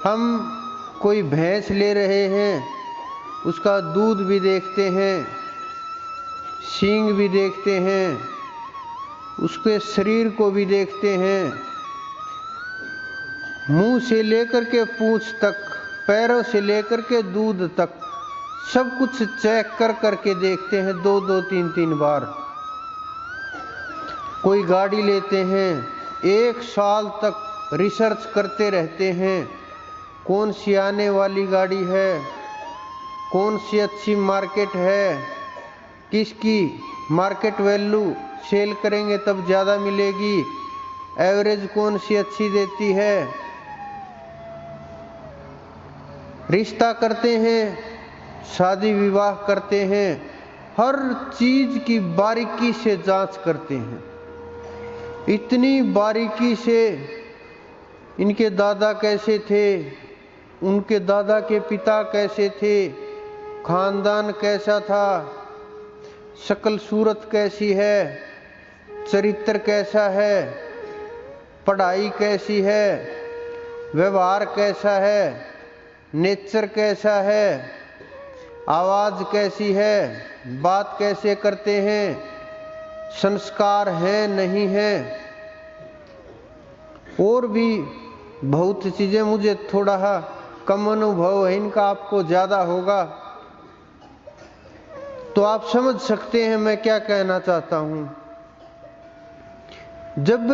हम कोई भैंस ले रहे हैं, उसका दूध भी देखते हैं, सींग भी देखते हैं, उसके शरीर को भी देखते हैं, मुंह से लेकर के पूंछ तक, पैरों से लेकर के दूध तक सब कुछ चेक कर करके देखते हैं, 2-2, 3-3 बार। कोई गाड़ी लेते हैं, 1 साल तक रिसर्च करते रहते हैं, कौन सी आने वाली गाड़ी है, कौन सी अच्छी मार्केट है, किसकी मार्केट वैल्यू सेल करेंगे तब ज़्यादा मिलेगी, एवरेज कौन सी अच्छी देती है। रिश्ता करते हैं, शादी विवाह करते हैं, हर चीज की बारीकी से जांच करते हैं। इतनी बारीकी से इनके दादा कैसे थे, उनके दादा के पिता कैसे थे, खानदान कैसा था, शक्ल सूरत कैसी है, चरित्र कैसा है, पढ़ाई कैसी है, व्यवहार कैसा है, नेचर कैसा है, आवाज कैसी है, बात कैसे करते हैं, संस्कार है नहीं है, और भी बहुत चीजें। मुझे थोड़ा कम अनुभव है इनका, आपको ज्यादा होगा, तो आप समझ सकते हैं मैं क्या कहना चाहता हूं। जब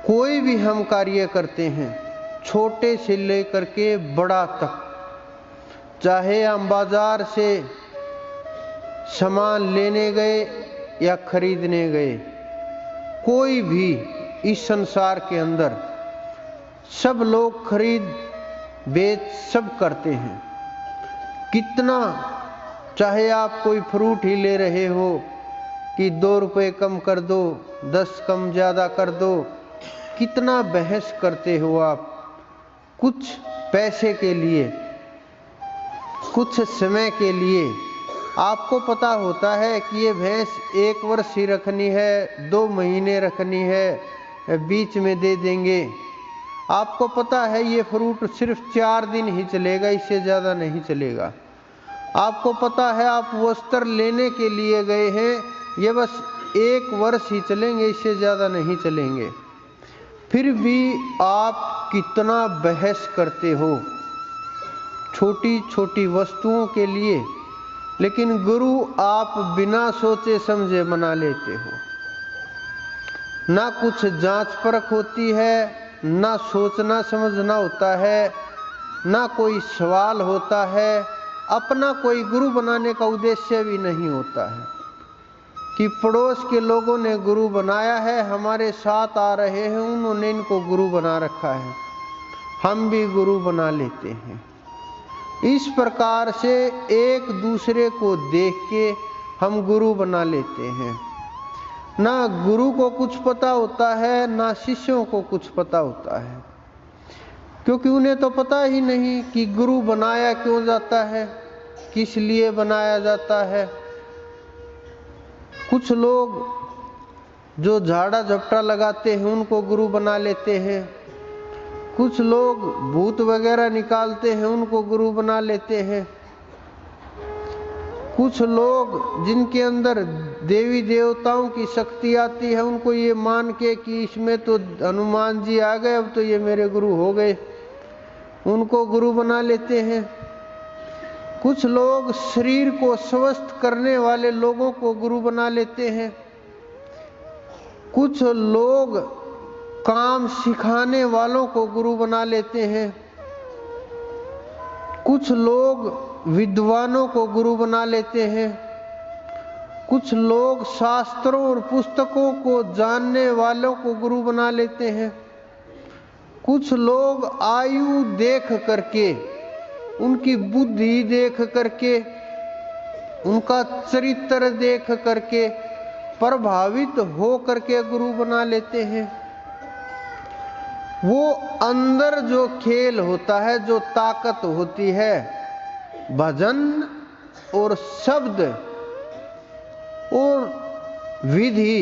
कोई भी हम कार्य करते हैं, छोटे से लेकर के बड़ा तक, चाहे हम बाजार से सामान लेने गए या खरीदने गए, कोई भी इस संसार के अंदर सब लोग खरीद बेच सब करते हैं। कितना, चाहे आप कोई फ्रूट ही ले रहे हो कि 2 रुपए कम कर दो, 10 कम ज्यादा कर दो, कितना बहस करते हो आप, कुछ पैसे के लिए, कुछ समय के लिए। आपको पता होता है कि ये भैंस 1 वर्ष ही रखनी है, 2 महीने रखनी है, बीच में दे देंगे। आपको पता है ये फ्रूट सिर्फ 4 दिन ही चलेगा, इससे ज़्यादा नहीं चलेगा। आपको पता है आप वस्त्र लेने के लिए गए हैं, ये बस 1 वर्ष ही चलेंगे, इससे ज़्यादा नहीं चलेंगे। फिर भी आप कितना बहस करते हो छोटी छोटी वस्तुओं के लिए, लेकिन गुरु आप बिना सोचे समझे मना लेते हो। ना कुछ जांच परख होती है, ना सोचना समझना होता है, ना कोई सवाल होता है, अपना कोई गुरु बनाने का उद्देश्य भी नहीं होता है कि पड़ोस के लोगों ने गुरु बनाया है, हमारे साथ आ रहे हैं, उन्होंने इनको गुरु बना रखा है, हम भी गुरु बना लेते हैं। इस प्रकार से एक दूसरे को देख के हम गुरु बना लेते हैं। ना गुरु को कुछ पता होता है, ना शिष्यों को कुछ पता होता है, क्योंकि उन्हें तो पता ही नहीं कि गुरु बनाया क्यों जाता है, किस लिए बनाया जाता है। कुछ लोग जो झाड़ा झपटा लगाते हैं उनको गुरु बना लेते हैं, कुछ लोग भूत वगैरह निकालते हैं उनको गुरु बना लेते हैं, कुछ लोग जिनके अंदर देवी देवताओं की शक्ति आती है उनको ये मान के कि इसमें तो हनुमान जी आ गए, अब तो ये मेरे गुरु हो गए, उनको गुरु बना लेते हैं। कुछ लोग शरीर को स्वस्थ करने वाले लोगों को गुरु बना लेते हैं, कुछ लोग काम सिखाने वालों को गुरु बना लेते हैं, कुछ लोग विद्वानों को गुरु बना लेते हैं, कुछ लोग शास्त्रों और पुस्तकों को जानने वालों को गुरु बना लेते हैं, कुछ लोग आयु देख करके, उनकी बुद्धि देख करके, उनका चरित्र देख करके प्रभावित हो करके गुरु बना लेते हैं। वो अंदर जो खेल होता है, जो ताकत होती है, भजन और शब्द और विधि,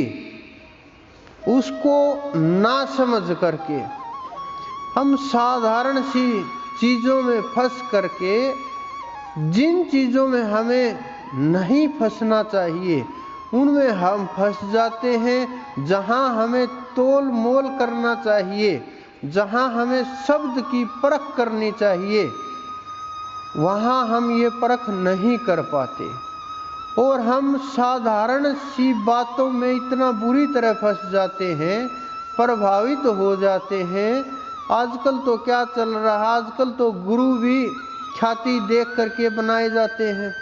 उसको ना समझ करके हम साधारण सी चीजों में फंस करके जिन चीजों में हमें नहीं फंसना चाहिए उनमें हम फंस जाते हैं। जहां हमें तोल मोल करना चाहिए, जहां हमें शब्द की परख करनी चाहिए, वहां हम ये परख नहीं कर पाते और हम साधारण सी बातों में इतना बुरी तरह फंस जाते हैं, प्रभावित हो जाते हैं। आजकल तो क्या चल रहा है, आजकल तो गुरु भी ख्याति देख करके बनाए जाते हैं।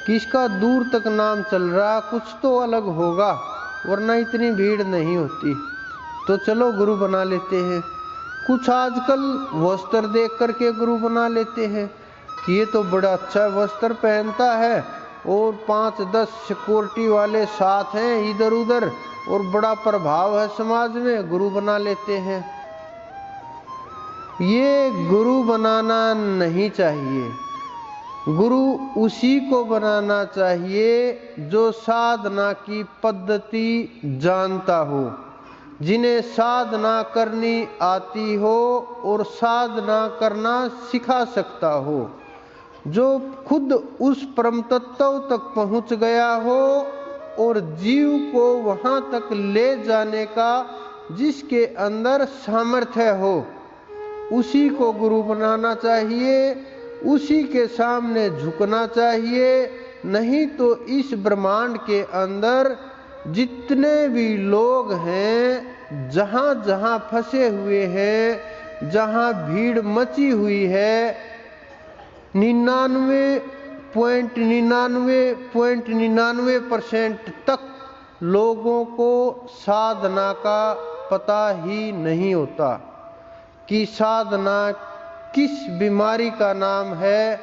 किसका दूर तक नाम चल रहा, कुछ तो अलग होगा, वरना इतनी भीड़ नहीं होती। तो चलो गुरु बना लेते हैं। कुछ आजकल वस्त्र देख करके गुरु बना लेते हैं कि ये तो बड़ा अच्छा वस्त्र पहनता है और 5-10 सिक्योरिटी वाले साथ हैं इधर उधर और बड़ा प्रभाव है समाज में, गुरु बना लेते हैं। ये गुरु बनाना नहीं चाहिए। गुरु उसी को बनाना चाहिए जो साधना की पद्धति जानता हो, जिन्हें साधना करनी आती हो और साधना करना सिखा सकता हो, जो खुद उस परम तत्व तक पहुंच गया हो और जीव को वहां तक ले जाने का जिसके अंदर सामर्थ्य हो, उसी को गुरु बनाना चाहिए, उसी के सामने झुकना चाहिए। नहीं तो इस ब्रह्मांड के अंदर जितने भी लोग हैं, जहां जहां फंसे हुए हैं, जहां भीड़ मची हुई है, 99.99% तक लोगों को साधना का पता ही नहीं होता कि साधना किस बीमारी का नाम है,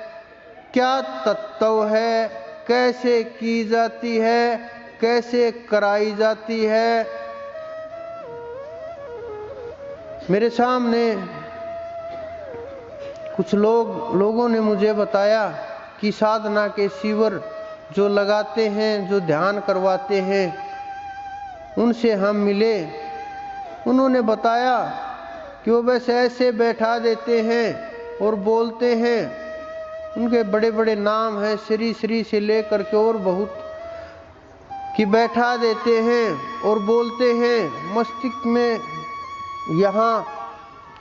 क्या तत्व है, कैसे की जाती है, कैसे कराई जाती है। मेरे सामने कुछ लोगों ने मुझे बताया कि साधना के शिविर जो लगाते हैं, जो ध्यान करवाते हैं, उनसे हम मिले। उन्होंने बताया कि वो बस ऐसे बैठा देते हैं और बोलते हैं, उनके बड़े बड़े नाम हैं, श्री श्री से लेकर के और बहुत, कि बैठा देते हैं और बोलते हैं मस्तिष्क में, यहाँ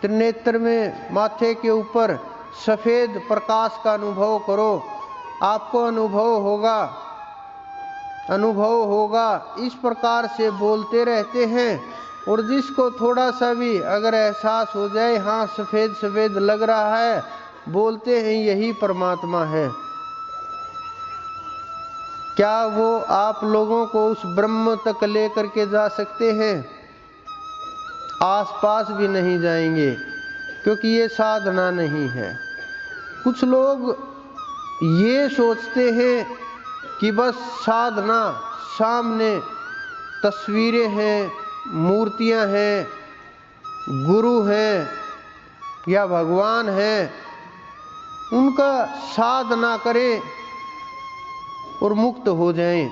त्रिनेत्र में, माथे के ऊपर सफेद प्रकाश का अनुभव करो, आपको अनुभव होगा। इस प्रकार से बोलते रहते हैं और जिसको थोड़ा सा भी अगर एहसास हो जाए, हाँ सफेद सफेद लग रहा है, बोलते हैं यही परमात्मा है। क्या वो आप लोगों को उस ब्रह्म तक लेकर के जा सकते हैं? आसपास भी नहीं जाएंगे, क्योंकि ये साधना नहीं है। कुछ लोग ये सोचते हैं कि बस साधना, सामने तस्वीरें हैं, मूर्तियां हैं, गुरु हैं या भगवान हैं, उनका साधना करें और मुक्त हो जाएं।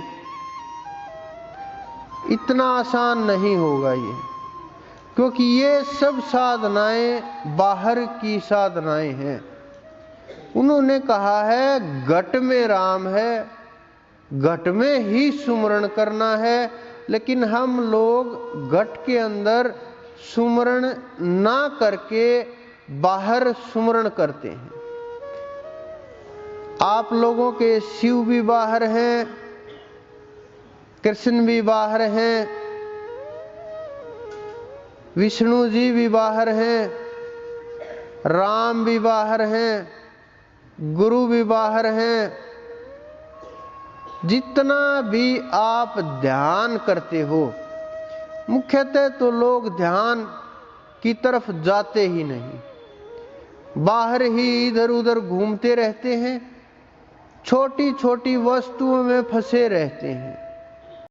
इतना आसान नहीं होगा ये, क्योंकि ये सब साधनाएं बाहर की साधनाएं हैं। उन्होंने कहा है घट में राम है, घट में ही सुमरण करना है, लेकिन हम लोग घट के अंदर सुमरण ना करके बाहर सुमरण करते हैं। आप लोगों के शिव भी बाहर हैं, कृष्ण भी बाहर हैं, विष्णु जी भी बाहर हैं, राम भी बाहर हैं, गुरु भी बाहर हैं। जितना भी आप ध्यान करते हो, मुख्यतः तो लोग ध्यान की तरफ जाते ही नहीं, बाहर ही इधर उधर घूमते रहते हैं, छोटी छोटी वस्तुओं में फंसे रहते हैं।